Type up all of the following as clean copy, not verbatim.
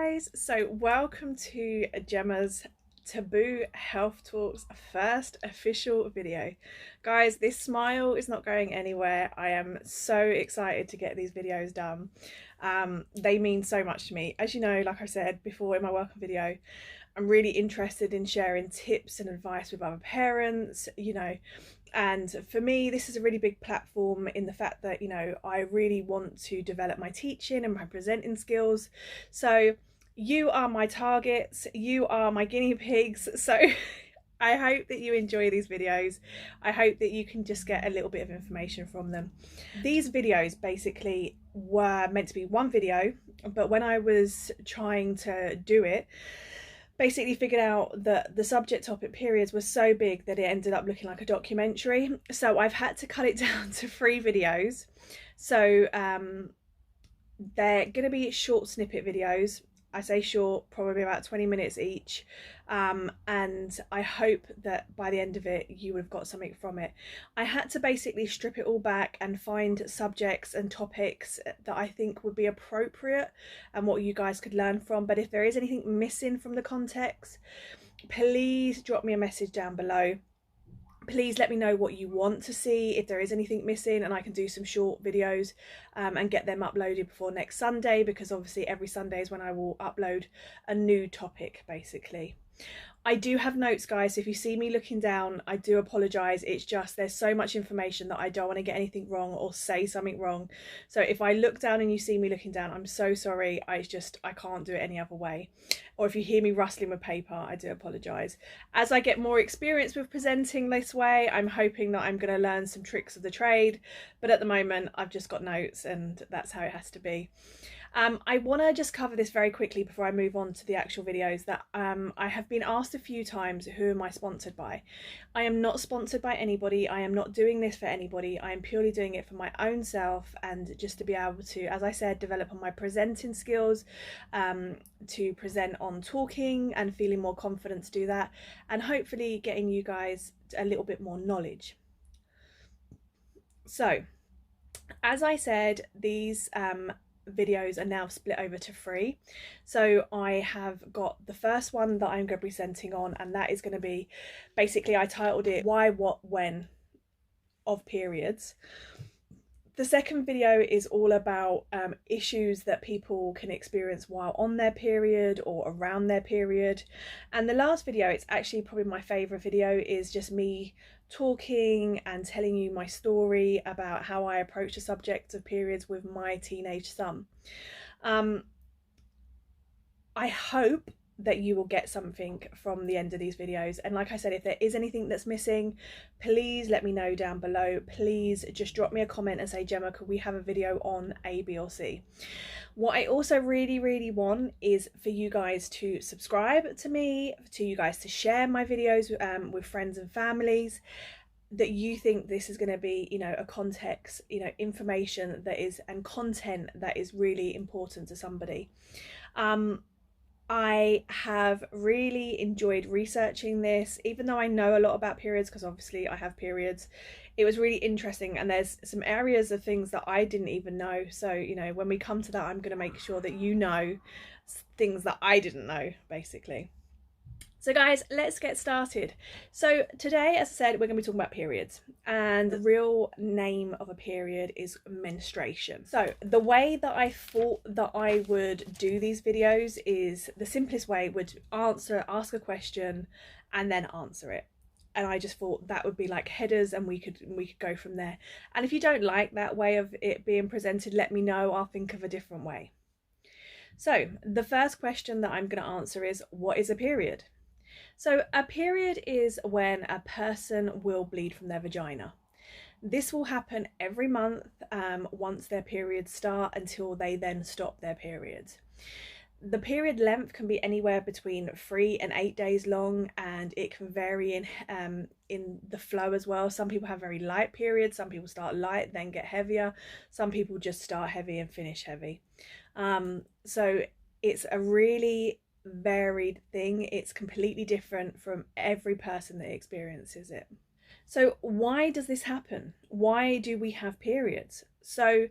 guys, so welcome to Gemma's Taboo Health Talks first official video. Guys, this smile is not going anywhere. I am so excited to get these videos done. They mean so much to me. As you know, like I said before in my welcome video, I'm really interested in sharing tips and advice with other parents, and for me this is a really big platform in the fact that I really want to develop my teaching and my presenting skills. So you are my targets, you are my guinea pigs, so I hope that you enjoy these videos. I hope that you can just get a little bit of information from them. These videos basically were meant to be one video, but when I was trying to do it, basically figured out that the subject topic periods was so big that it ended up looking like a documentary. So I've had to cut it down to 3 videos. So they're going to be short snippet videos. I say short, probably about 20 minutes each, and I hope that by the end of it you would have got something from it. I had to basically strip it all back and find subjects and topics that I think would be appropriate and what you guys could learn from. But if there is anything missing from the context, please drop me a message down below. Please let me know what you want to see, if there is anything missing, and I can do some short videos and get them uploaded before next Sunday, because obviously every Sunday is when I will upload a new topic basically. I do have notes, guys, so if you see me looking down, I do apologise. It's just there's so much information that I don't want to get anything wrong or say something wrong. So if I look down and you see me looking down, I'm so sorry. I can't do it any other way. Or if you hear me rustling with paper, I do apologise. As I get more experience with presenting this way, I'm hoping that I'm going to learn some tricks of the trade. But at the moment, I've just got notes and that's how it has to be. I want to just cover this very quickly before I move on to the actual videos, that I have been asked a few times, who am I sponsored by? I am not sponsored by anybody. I am not doing this for anybody. I am purely doing it for my own self, and just to be able to, as I said, develop on my presenting skills, to present on talking and feeling more confident to do that, and hopefully getting you guys a little bit more knowledge. So as I said, these videos are now split over to 3. So I have got the first one that I'm going to be presenting on, and that is going to be basically, I titled it Why, What, When of Periods. The second video is all about issues that people can experience while on their period or around their period. And the last video, it's actually probably my favourite video, is just me talking and telling you my story about how I approach the subject of periods with my teenage son. I hope that you will get something from the end of these videos, and like I said, if there is anything that's missing, please let me know down below. Please just drop me a comment and say, Gemma, could we have a video on A, B or C? What I also really want is for you guys to subscribe to me, to you guys to share my videos with friends and families that you think this is going to be, a context, information that is, and content that is really important to somebody. I have really enjoyed researching this, even though I know a lot about periods, because obviously I have periods. It was really interesting, and there's some areas of things that I didn't even know. So, when we come to that, I'm going to make sure that you know things that I didn't know, basically. So guys, let's get started. So today, as I said, we're going to be talking about periods, and the real name of a period is menstruation. So the way that I thought that I would do these videos is the simplest way would ask a question and then answer it. And I just thought that would be like headers, and we could go from there. And if you don't like that way of it being presented, let me know. I'll think of a different way. So the first question that I'm going to answer is, what is a period? So a period is when a person will bleed from their vagina. This will happen every month once their periods start, until they then stop their periods. The period length can be anywhere between 3 and 8 days long, and it can vary in the flow as well. Some people have very light periods, some people start light then get heavier, some people just start heavy and finish heavy. So it's a really varied thing. It's completely different from every person that experiences it. So why does this happen? Why do we have periods? So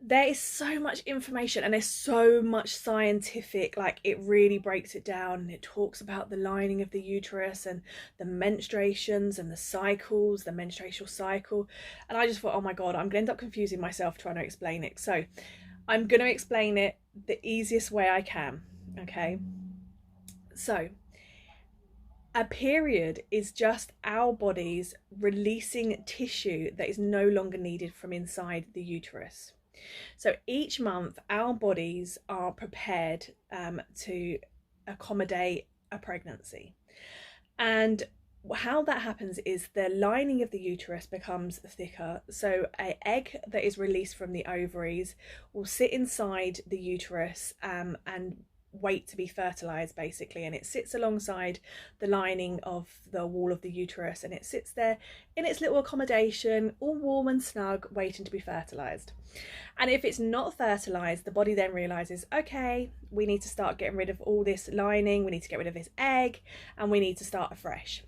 there is so much information and there's so much scientific, like it really breaks it down, and it talks about the lining of the uterus and the menstruations and the cycles, the menstrual cycle. And I just thought, oh my god, I'm gonna end up confusing myself trying to explain it, so I'm gonna explain it the easiest way I can. Okay, so a period is just our bodies releasing tissue that is no longer needed from inside the uterus. So each month our bodies are prepared to accommodate a pregnancy, and how that happens is the lining of the uterus becomes thicker. So an egg that is released from the ovaries will sit inside the uterus and wait to be fertilized, basically, and it sits alongside the lining of the wall of the uterus, and it sits there in its little accommodation, all warm and snug, waiting to be fertilized. And if it's not fertilized, the body then realizes, okay, we need to start getting rid of all this lining, we need to get rid of this egg, and we need to start afresh.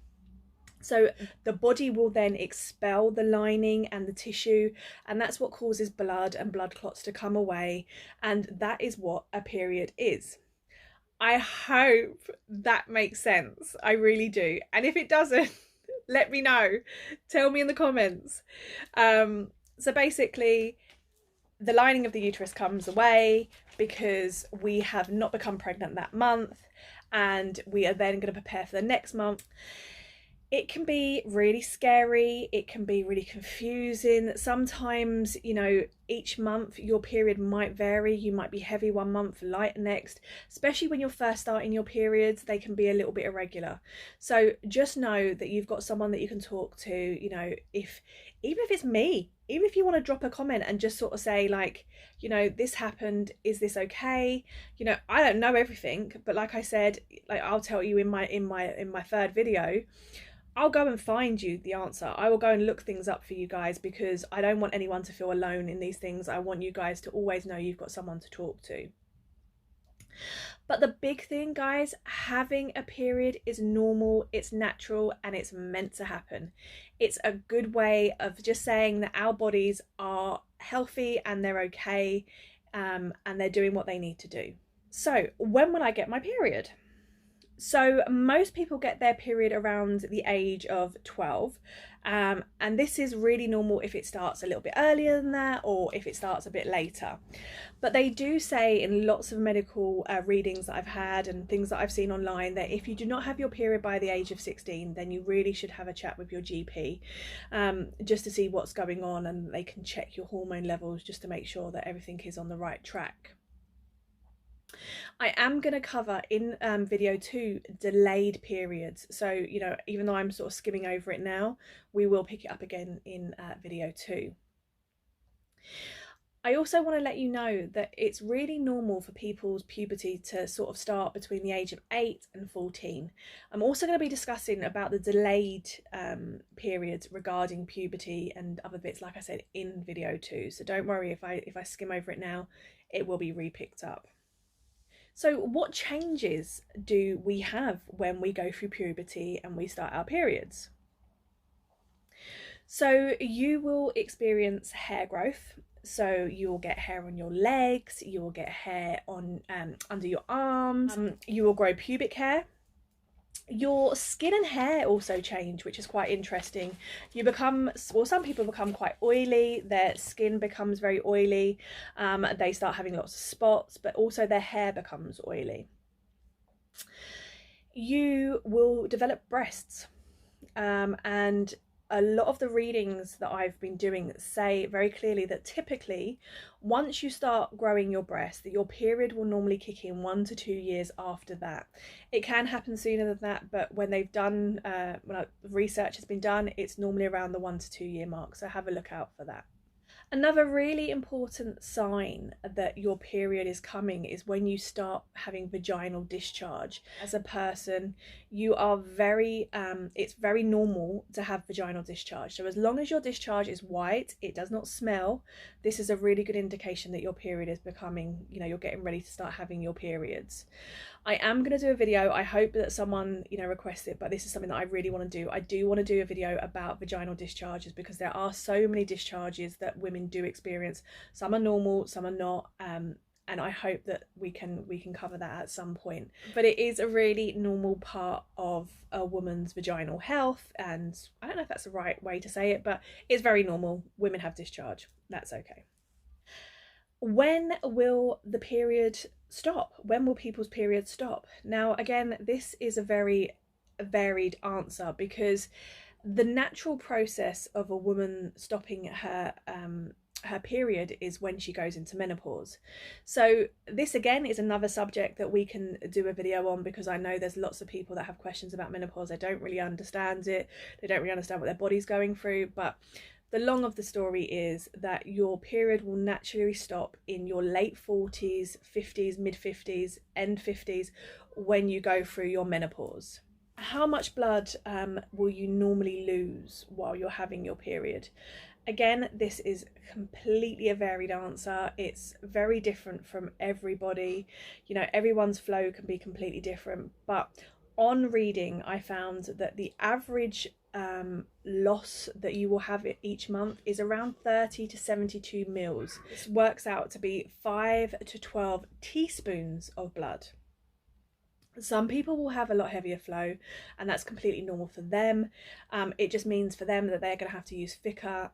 So the body will then expel the lining and the tissue, and that's what causes blood and blood clots to come away, and that is what a period is. I hope that makes sense. I really do. And if it doesn't, let me know. Tell me in the comments. So basically, the lining of the uterus comes away because we have not become pregnant that month, and we are then going to prepare for the next month. It can be really scary, it can be really confusing. Sometimes, you know, each month your period might vary. You might be heavy one month, light next. Especially when you're first starting your periods, they can be a little bit irregular. So just know that you've got someone that you can talk to, you know, even if it's me, even if you want to drop a comment and just sort of say, like, you know, this happened, is this okay? You know, I don't know everything, but like I said, like I'll tell you in my third video, I'll go and find you the answer. I will go and look things up for you guys, because I don't want anyone to feel alone in these things. I want you guys to always know you've got someone to talk to. But the big thing, guys, having a period is normal, it's natural, and it's meant to happen. It's a good way of just saying that our bodies are healthy and they're okay, and they're doing what they need to do. So when will I get my period? So most people get their period around the age of 12, and this is really normal if it starts a little bit earlier than that, or if it starts a bit later. But they do say in lots of medical readings that I've had and things that I've seen online, that if you do not have your period by the age of 16, then you really should have a chat with your GP, just to see what's going on, and they can check your hormone levels just to make sure that everything is on the right track. I am going to cover in video 2 delayed periods, so you know, even though I'm sort of skimming over it now, we will pick it up again in video 2. I also want to let you know that it's really normal for people's puberty to sort of start between the age of 8 and 14. I'm also going to be discussing about the delayed periods regarding puberty and other bits, like I said, in video 2, so don't worry if I skim over it now, it will be re-picked up. So what changes do we have when we go through puberty and we start our periods? So you will experience hair growth. So you'll get hair on your legs, you will get hair on under your arms, you will grow pubic hair. Your skin and hair also change, which is quite interesting. You become, well, some people become quite oily, their skin becomes very oily, they start having lots of spots, but also their hair becomes oily. You will develop breasts, and a lot of the readings that I've been doing say very clearly that typically once you start growing your breast, that your period will normally kick in 1 to 2 years after that. It can happen sooner than that, but when they've done when research has been done, it's normally around the 1 to 2 year mark, so have a look out for that. Another really important sign that your period is coming is when you start having vaginal discharge. As a person, you are it's very normal to have vaginal discharge. So as long as your discharge is white, it does not smell, this is a really good indication that your period is becoming, you know, you're getting ready to start having your periods. I am going to do a video. I hope that someone, you know, requests it, but this is something that I really want to do. I do want to do a video about vaginal discharges, because there are so many discharges that women do experience. Some are normal, some are not, and I hope that we can cover that at some point. But it is a really normal part of a woman's vaginal health, and I don't know if that's the right way to say it, but it's very normal. Women have discharge. That's okay. When will the period stop? When will people's periods stop? Now, again, this is a very varied answer, because the natural process of a woman stopping her period is when she goes into menopause. So this again is another subject that we can do a video on, because I know there's lots of people that have questions about menopause. They don't really understand it. They don't really understand what their body's going through. But the long of the story is that your period will naturally stop in your late 40s, 50s, mid 50s, end 50s, when you go through your menopause. How much blood will you normally lose while you're having your period? Again, this is completely a varied answer. It's very different from everybody. You know, everyone's flow can be completely different. But on reading, I found that the average loss that you will have each month is around 30 to 72 mils. This works out to be 5 to 12 teaspoons of blood. Some people will have a lot heavier flow, and that's completely normal for them. It just means for them that they're going to have to use thicker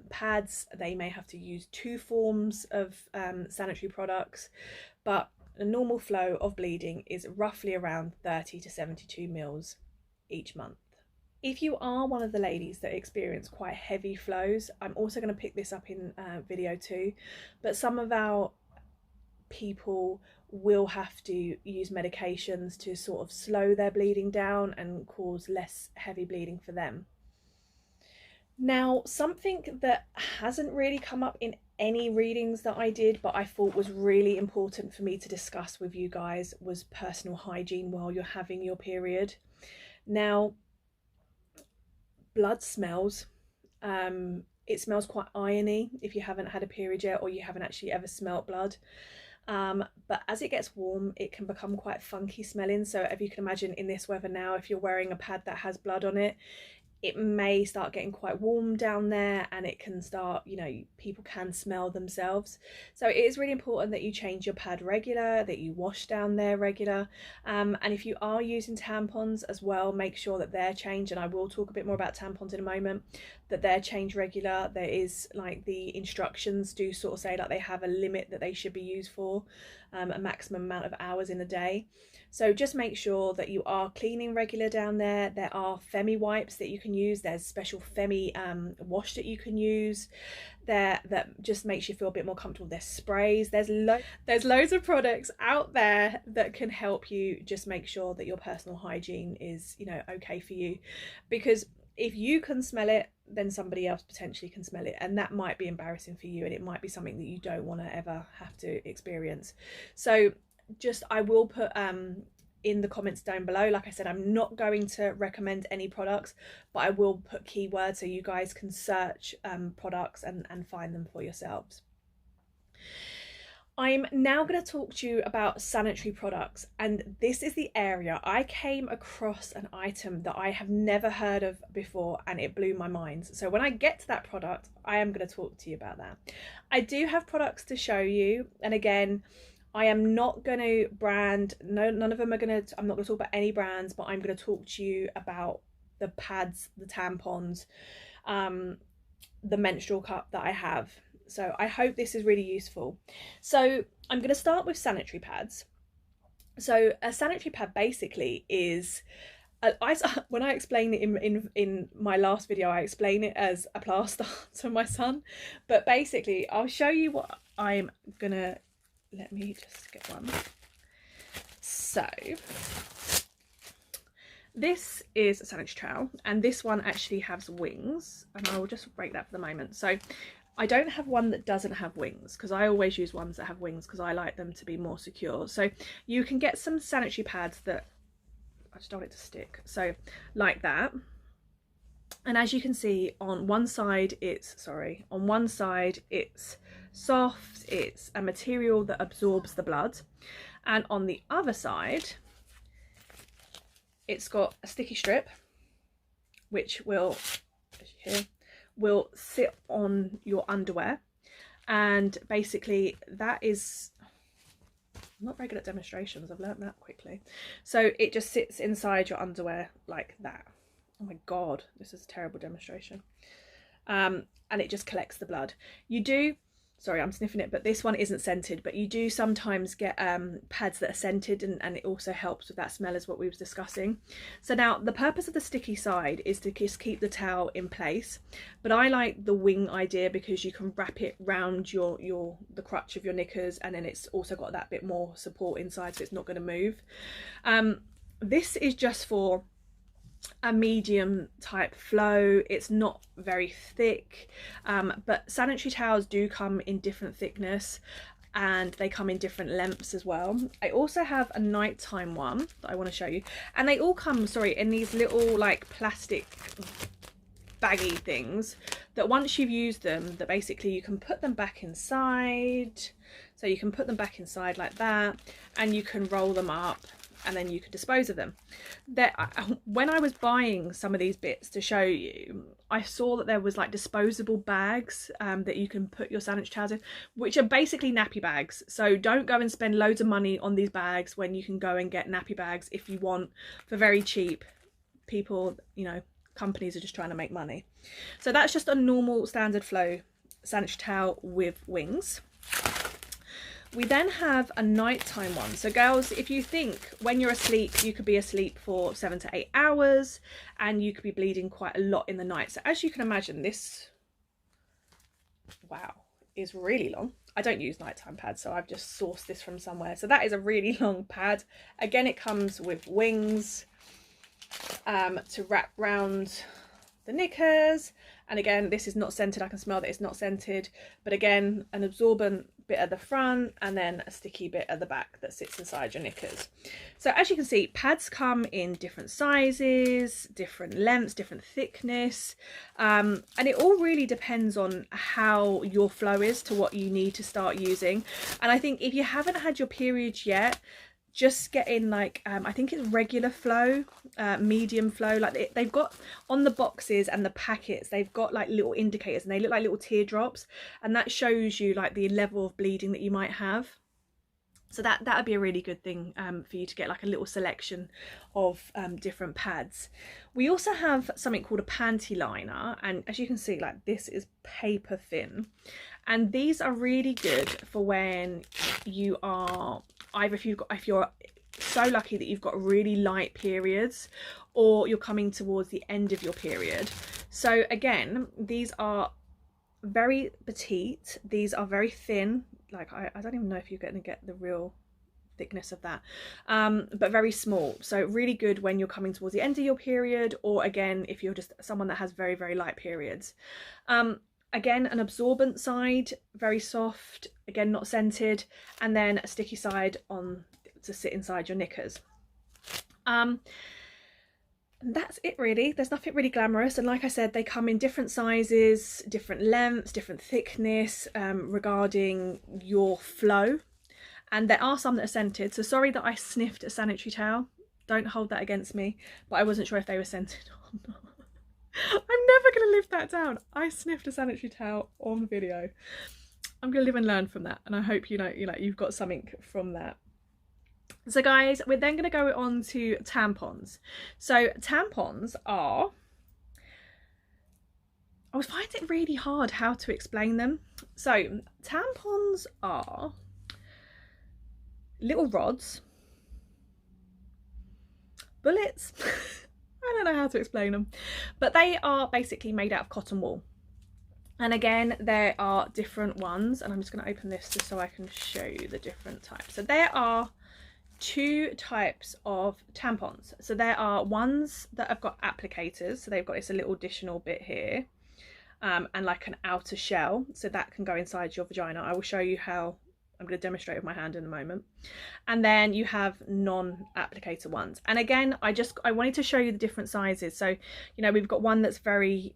pads. They may have to use 2 forms of sanitary products, but a normal flow of bleeding is roughly around 30 to 72 mils each month. If you are one of the ladies that experience quite heavy flows, I'm also going to pick this up in video too, but some of our people will have to use medications to sort of slow their bleeding down and cause less heavy bleeding for them. Now, something that hasn't really come up in any readings that I did, but I thought was really important for me to discuss with you guys, was personal hygiene while you're having your period. Now, blood smells. It smells quite irony if you haven't had a period yet, or you haven't actually ever smelt blood. But as it gets warm, it can become quite funky smelling. So if you can imagine in this weather now, if you're wearing a pad that has blood on it, it may start getting quite warm down there, and it can start, you know, people can smell themselves. So it is really important that you change your pad regular, that you wash down there regular, and if you are using tampons as well, make sure that they're changed, and I will talk a bit more about tampons in a moment, that they're changed regular. There is, like, the instructions do sort of say that they have a limit that they should be used for, a maximum amount of hours in a day. So just make sure that you are cleaning regular down there. There are Femi wipes that you can use. There's special Femi wash that you can use there that just makes you feel a bit more comfortable. There's sprays. There's loads of products out there that can help you just make sure that your personal hygiene is, you know, okay for you. Because if you can smell it, then somebody else potentially can smell it, and that might be embarrassing for you, and it might be something that you don't want to ever have to experience. So just, I will put in the comments down below, like I said, I'm not going to recommend any products, but I will put keywords so you guys can search products and find them for yourselves. I'm now going to talk to you about sanitary products, and this is the area I came across an item that I have never heard of before, and it blew my mind. So when I get to that product, I am going to talk to you about that. I do have products to show you, and again, I am not going to brand, none of them are going to, I'm not going to talk about any brands, but I'm going to talk to you about the pads, the tampons, the menstrual cup that I have. So I hope this is really useful. So I'm going to start with sanitary pads. So a sanitary pad basically is, when I explain it in my last video, I explain it as a plaster to my son. But basically, I'll show you what I'm going to, let me just get one. So this is a sanitary towel, and this one actually has wings, and I will just break that for the moment. So I don't have one that doesn't have wings, because I always use ones that have wings because I like them to be more secure. So you can get some sanitary pads that, I just don't want it to stick, so like that. And as you can see, on one side it's soft, it's a material that absorbs the blood, And on the other side, it's got a sticky strip, which will, as you hear, will sit on your underwear. And basically that is, I'm not very good at demonstrations, I've learned that quickly. So it just sits inside your underwear like that. Oh my god, this is a terrible demonstration. And it just collects the blood. You do, sorry I'm sniffing it, but this one isn't scented, but you do sometimes get pads that are scented, and it also helps with that smell, as what we was discussing. So now the purpose of the sticky side is to just keep the towel in place, but I like the wing idea because you can wrap it round the crotch of your knickers, and then it's also got that bit more support inside, so it's not going to move. This is just for a medium type flow. It's not very thick, but sanitary towels do come in different thickness, and they come in different lengths as well. I also have a nighttime one that I want to show you, and they all come, sorry, in these little like plastic baggy things that once you've used them, that basically you can put them back inside. So you can put them back inside like that, and you can roll them up, and then you could dispose of them. When I was buying some of these bits to show you, I saw that there was like disposable bags that you can put your sanitary towels in, which are basically nappy bags. So don't go and spend loads of money on these bags when you can go and get nappy bags if you want for very cheap. People, you know, companies are just trying to make money. So that's just a normal standard flow sanitary towel with wings. We then have a nighttime one. So girls, if you think when you're asleep, you could be asleep for 7 to 8 hours, and you could be bleeding quite a lot in the night. So as you can imagine, this, wow, is really long. I don't use nighttime pads, so I've just sourced this from somewhere. So that is a really long pad. Again, it comes with wings to wrap round the knickers. And again, this is not scented. I can smell that it's not scented, but again, an absorbent bit at the front, and then a sticky bit at the back that sits inside your knickers. So as you can see, pads come in different sizes, different lengths, different thickness, and it all really depends on how your flow is to what you need to start using. And I think if you haven't had your period yet, just get in like I think it's regular flow, medium flow. Like they've got on the boxes and the packets, they've got like little indicators, and they look like little teardrops, and that shows you like the level of bleeding that you might have. So that would be a really good thing for you to get like a little selection of different pads. We also have something called a panty liner, and as you can see, like this is paper thin, and these are really good for when you are either if you're so lucky that you've got really light periods, or you're coming towards the end of your period. So again, these are very petite, these are very thin, like I don't even know if you're going to get the real thickness of that, but very small. So really good when you're coming towards the end of your period, or again if you're just someone that has very, very light periods. Again, an absorbent side, very soft, again not scented, and then a sticky side on to sit inside your knickers. And that's it really. There's nothing really glamorous, and like I said, they come in different sizes, different lengths, different thickness, regarding your flow. And there are some that are scented, so sorry that I sniffed a sanitary towel, don't hold that against me, but I wasn't sure if they were scented or not. I'm never going to live that down. I sniffed a sanitary towel on video. I'm going to live and learn from that, and I hope you've got something from that. So guys, we're then going to go on to tampons. So tampons are, I was finding it really hard how to explain them. So tampons are little rods, bullets. I don't know how to explain them, but they are basically made out of cotton wool. And again, there are different ones, and I'm just going to open this just so I can show you the different types. So there are two types of tampons. So there are ones that have got applicators, so they've got this a little additional bit here, and like an outer shell, so that can go inside your vagina. I will show you how. I'm going to demonstrate with my hand in a moment. And then you have non-applicator ones, and again I wanted to show you the different sizes. So we've got one that's very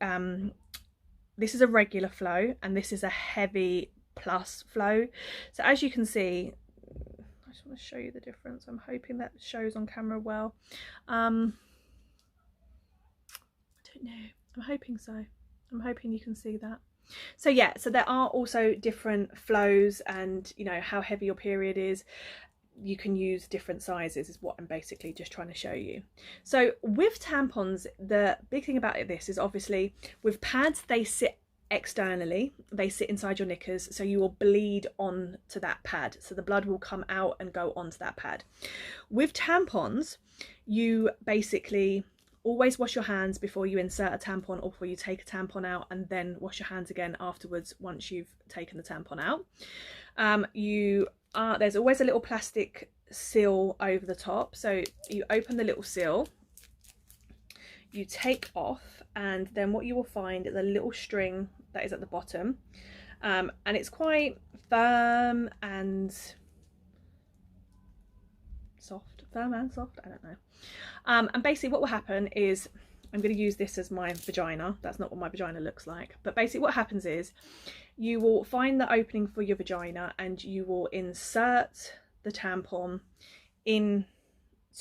this is a regular flow, and this is a heavy plus flow. So as you can see, I just want to show you the difference. I'm hoping that shows on camera well. I don't know, I'm hoping so. I'm hoping you can see that. So yeah, so there are also different flows, and you know how heavy your period is. You can use different sizes is what I'm basically just trying to show you. So with tampons, the big thing about this is obviously with pads, they sit externally, they sit inside your knickers, so you will bleed onto that pad, so the blood will come out and go onto that pad. With tampons, you basically always wash your hands before you insert a tampon or before you take a tampon out, and then wash your hands again afterwards once you've taken the tampon out. There's always a little plastic seal over the top, so you open the little seal, you take off, and then what you will find is a little string that is at the bottom, and it's quite firm and soft, I don't know. And basically what will happen is, I'm going to use this as my vagina. That's not what my vagina looks like, but basically what happens is you will find the opening for your vagina and you will insert the tampon into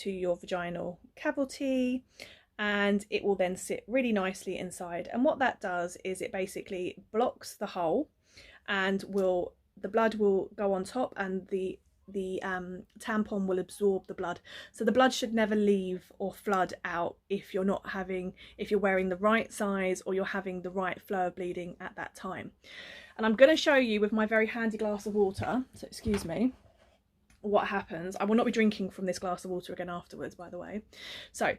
your vaginal cavity, and it will then sit really nicely inside. And what that does is it basically blocks the hole, and the blood will go on top, and the tampon will absorb the blood. So the blood should never leave or flood out if you're wearing the right size or you're having the right flow of bleeding at that time. And I'm going to show you with my very handy glass of water, so excuse me, what happens. I will not be drinking from this glass of water again afterwards, by the way. So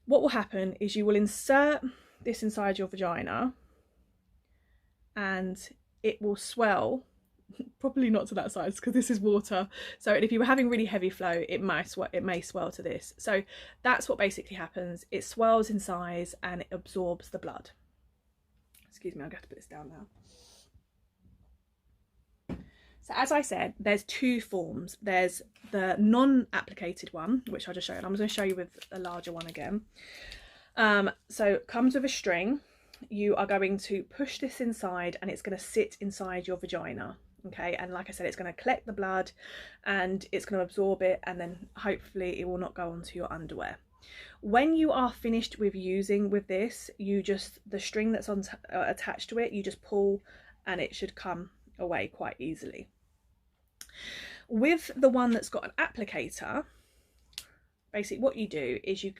what will happen is you will insert this inside your vagina and it will swell. Probably not to that size because this is water, so if you were having really heavy flow, it may swell to this. So that's what basically happens. It swells in size and it absorbs the blood. Excuse me, I'm going to put this down now. So as I said, there's two forms. There's the non-applicated one, which I'll just show you, and I'm going to show you with a larger one again. So it comes with a string. You are going to push this inside and it's going to sit inside your vagina. Okay, and like I said, it's going to collect the blood and it's going to absorb it, and then hopefully it will not go onto your underwear. When you are finished with using with this, the string that's attached to it, you just pull and it should come away quite easily. With the one that's got an applicator, basically what you do is you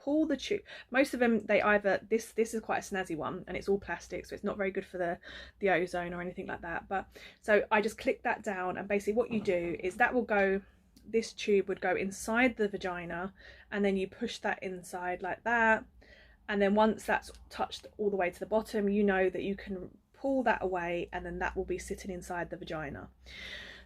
pull the tube. Most of them, they either, this is quite a snazzy one and it's all plastic, so it's not very good for the ozone or anything like that, but so I just click that down, and basically what you do is this tube would go inside the vagina, and then you push that inside like that, and then once that's touched all the way to the bottom, you know that you can pull that away, and then that will be sitting inside the vagina.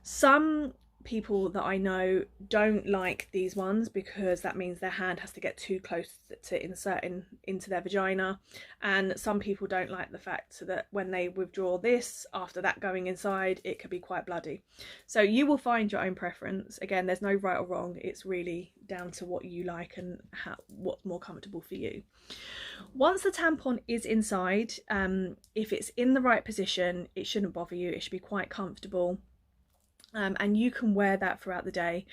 Some people that I know don't like these ones because that means their hand has to get too close to inserting into their vagina, and some people don't like the fact that when they withdraw this after that going inside, it could be quite bloody. So you will find your own preference. Again, there's no right or wrong, it's really down to what you like and what's more comfortable for you. Once the tampon is inside, if it's in the right position, it shouldn't bother you, it should be quite comfortable. And you can wear that throughout the day.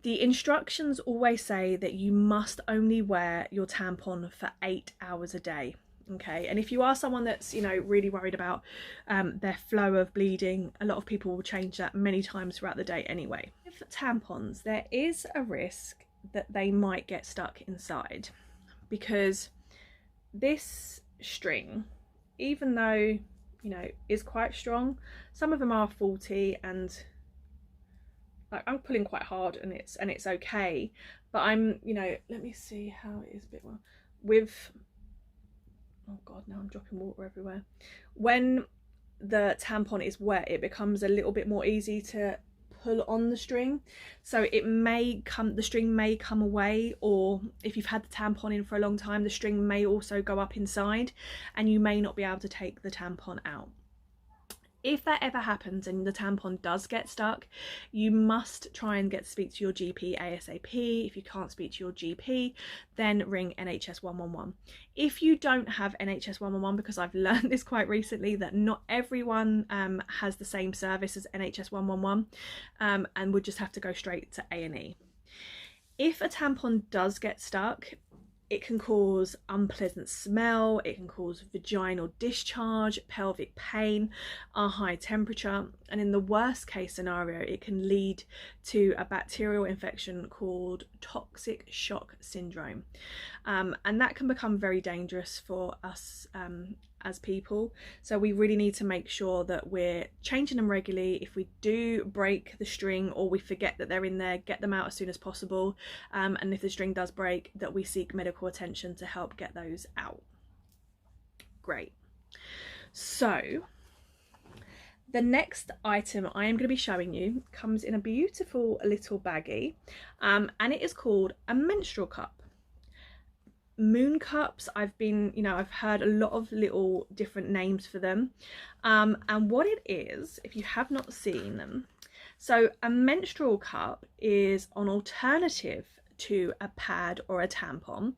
The instructions always say that you must only wear your tampon for 8 hours a day. Okay, and if you are someone that's, you know, really worried about their flow of bleeding, a lot of people will change that many times throughout the day anyway. With tampons, there is a risk that they might get stuck inside, because this string, even though, you know, is quite strong, some of them are faulty, and like I'm pulling quite hard and it's okay, but I'm, you know, let me see how it is a bit more with, oh god, now I'm dropping water everywhere. When the tampon is wet, it becomes a little bit more easy to pull on the string, so the string may come away, or if you've had the tampon in for a long time, the string may also go up inside and you may not be able to take the tampon out. If that ever happens and the tampon does get stuck, you must try and speak to your GP ASAP. If you can't speak to your GP, then ring NHS 111. If you don't have NHS 111, because I've learned this quite recently, that not everyone has the same service as NHS 111, and would just have to go straight to A&E. If a tampon does get stuck, it can cause unpleasant smell, it can cause vaginal discharge, pelvic pain, a high temperature, and in the worst case scenario, it can lead to a bacterial infection called toxic shock syndrome. And that can become very dangerous for us as people. So we really need to make sure that we're changing them regularly. If we do break the string or we forget that they're in there, get them out as soon as possible. And if the string does break, that we seek medical attention to help get those out. Great. So the next item I am going to be showing you comes in a beautiful little baggie, and it is called a menstrual cup. Moon cups, I've heard a lot of little different names for them, and what it is, if you have not seen them, so a menstrual cup is an alternative to a pad or a tampon.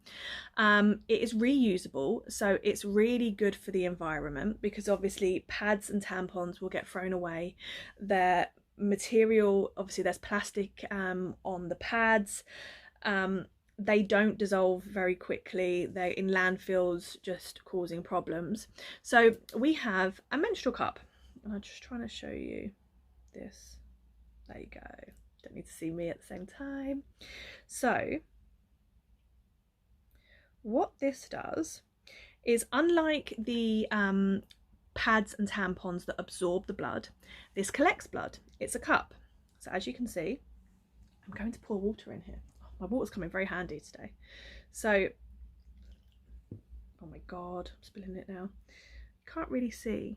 It is reusable, so it's really good for the environment, because obviously pads and tampons will get thrown away. Their material, obviously there's plastic on the pads. They don't dissolve very quickly. They're in landfills, just causing problems. So we have a menstrual cup, and I'm just trying to show you this. There you go. Don't need to see me at the same time. So what this does is, unlike the pads and tampons that absorb the blood, this collects blood. It's a cup. So as you can see, I'm going to pour water in here. My water's coming very handy today. So, oh my God, I'm spilling it now. You can't really see,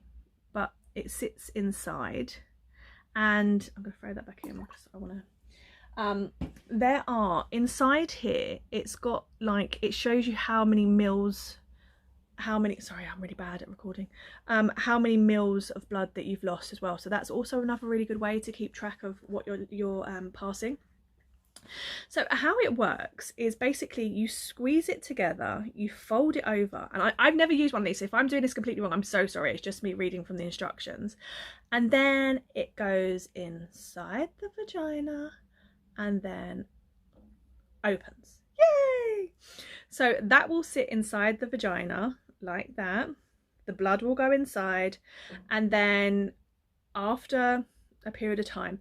but it sits inside, and I'm going to throw that back in because I want to. There are, inside here, it's got like, it shows you how many mils, sorry, I'm really bad at recording, how many mils of blood that you've lost as well. So that's also another really good way to keep track of what you're passing. So how it works is, basically you squeeze it together, you fold it over, and I've never used one of these, so if I'm doing this completely wrong, I'm so sorry. It's just me reading from the instructions. And then it goes inside the vagina and then opens. Yay! So that will sit inside the vagina like that. The blood will go inside, and then after a period of time,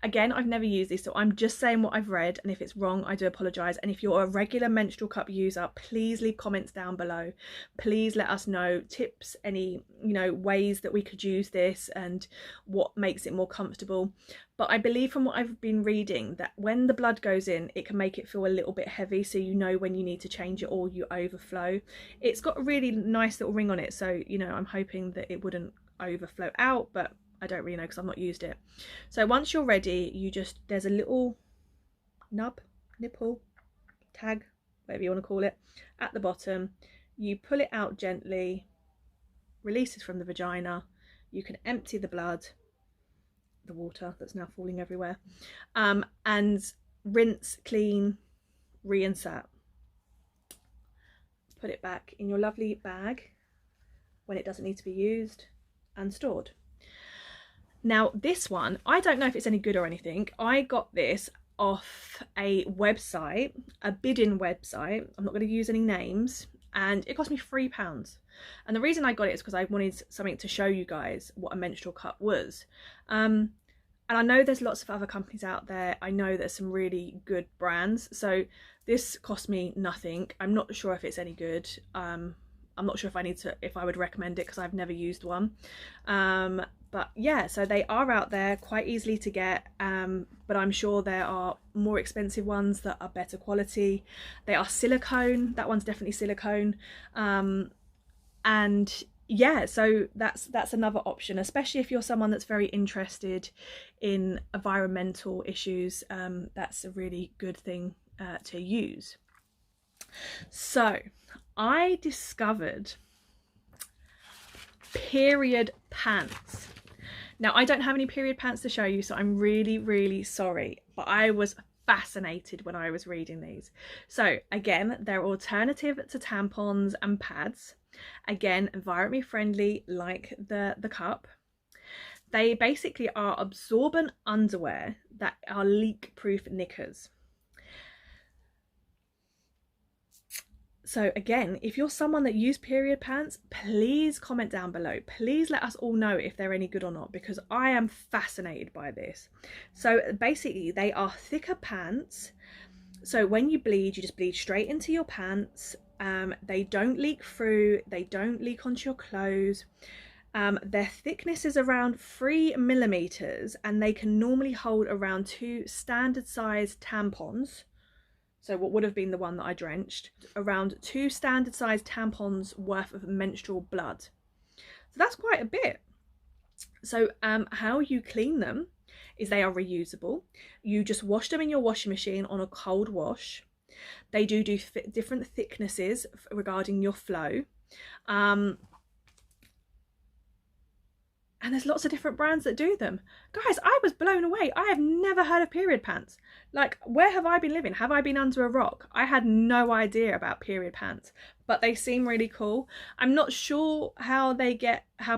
again, I've never used these, so I'm just saying what I've read, and if it's wrong, I do apologise. And if you're a regular menstrual cup user, please leave comments down below. Please let us know tips, any ways that we could use this and what makes it more comfortable. But I believe from what I've been reading that when the blood goes in, it can make it feel a little bit heavy, so you know when you need to change it or you overflow. It's got a really nice little ring on it, so I'm hoping that it wouldn't overflow out, but I don't really know because I've not used it. So once you're ready, there's a little nipple, tag, whatever you want to call it, at the bottom. You pull it out gently, releases from the vagina. You can empty the blood, the water that's now falling everywhere, and rinse, clean, reinsert. Put it back in your lovely bag when it doesn't need to be used, and stored. Now this one, I don't know if it's any good or anything. I got this off a website, a bidding website. I'm not going to use any names, and it cost me £3. And the reason I got it is because I wanted something to show you guys what a menstrual cup was. And I know there's lots of other companies out there. I know there's some really good brands. So this cost me nothing. I'm not sure if it's any good. I'm not sure if I would recommend it because I've never used one. But yeah, so they are out there, quite easily to get, but I'm sure there are more expensive ones that are better quality. They are silicone. That one's definitely silicone. And yeah, so that's another option, especially if you're someone that's very interested in environmental issues. That's a really good thing to use. So I discovered period pants. Now, I don't have any period pants to show you, so I'm really, really sorry, but I was fascinated when I was reading these. So again, they're alternative to tampons and pads. Again, environmentally friendly, like the cup. They basically are absorbent underwear that are leak-proof knickers. So again, if you're someone that used period pants, please comment down below. Please let us all know if they're any good or not, because I am fascinated by this. So basically they are thicker pants. So when you bleed, you just bleed straight into your pants. They don't leak through, they don't leak onto your clothes. Their thickness is around 3 millimeters, and they can normally hold around 2 standard sized tampons. So what would have been the one that I drenched, around 2 standard sized tampons worth of menstrual blood. So that's quite a bit. So how you clean them is they are reusable. You just wash them in your washing machine on a cold wash. They do different thicknesses regarding your flow. And there's lots of different brands that do them. Guys, I was blown away. I have never heard of period pants. Like, where have I been living? Have I been under a rock? I had no idea about period pants, but they seem really cool. I'm not sure how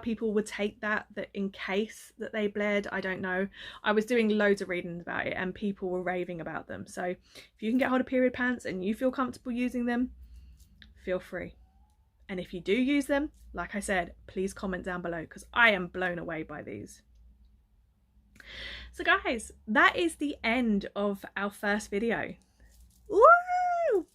people would take that in case that they bled. I don't know. I was doing loads of reading about it and people were raving about them. So if you can get hold of period pants and you feel comfortable using them, feel free. And if you do use them, like I said, please comment down below, because I am blown away by these. So guys, that is the end of our first video. Woo!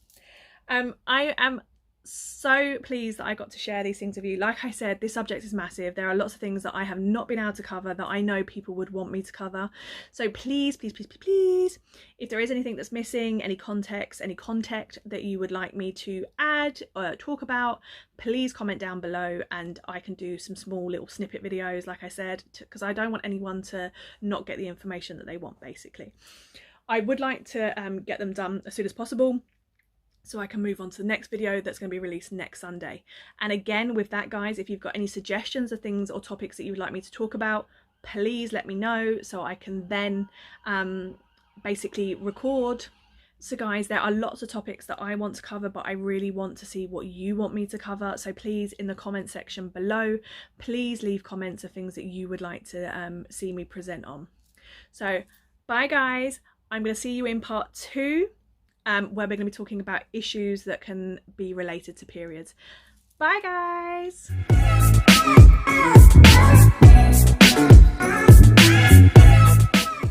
I am so pleased that I got to share these things with you. Like I said, this subject is massive. There are lots of things that I have not been able to cover that I know people would want me to cover. So please, please, please, please, please, if there is anything that's missing, any context, any content that you would like me to add or talk about, please comment down below and I can do some small little snippet videos, like I said, because I don't want anyone to not get the information that they want, basically. I would like to get them done as soon as possible, so I can move on to the next video that's going to be released next Sunday. And again, with that, guys, if you've got any suggestions of things or topics that you would like me to talk about, please let me know so I can then basically record. So guys, there are lots of topics that I want to cover, but I really want to see what you want me to cover. So please, in the comment section below, please leave comments of things that you would like to see me present on. So bye guys, I'm going to see you in part 2. Where we're going to be talking about issues that can be related to periods. Bye guys!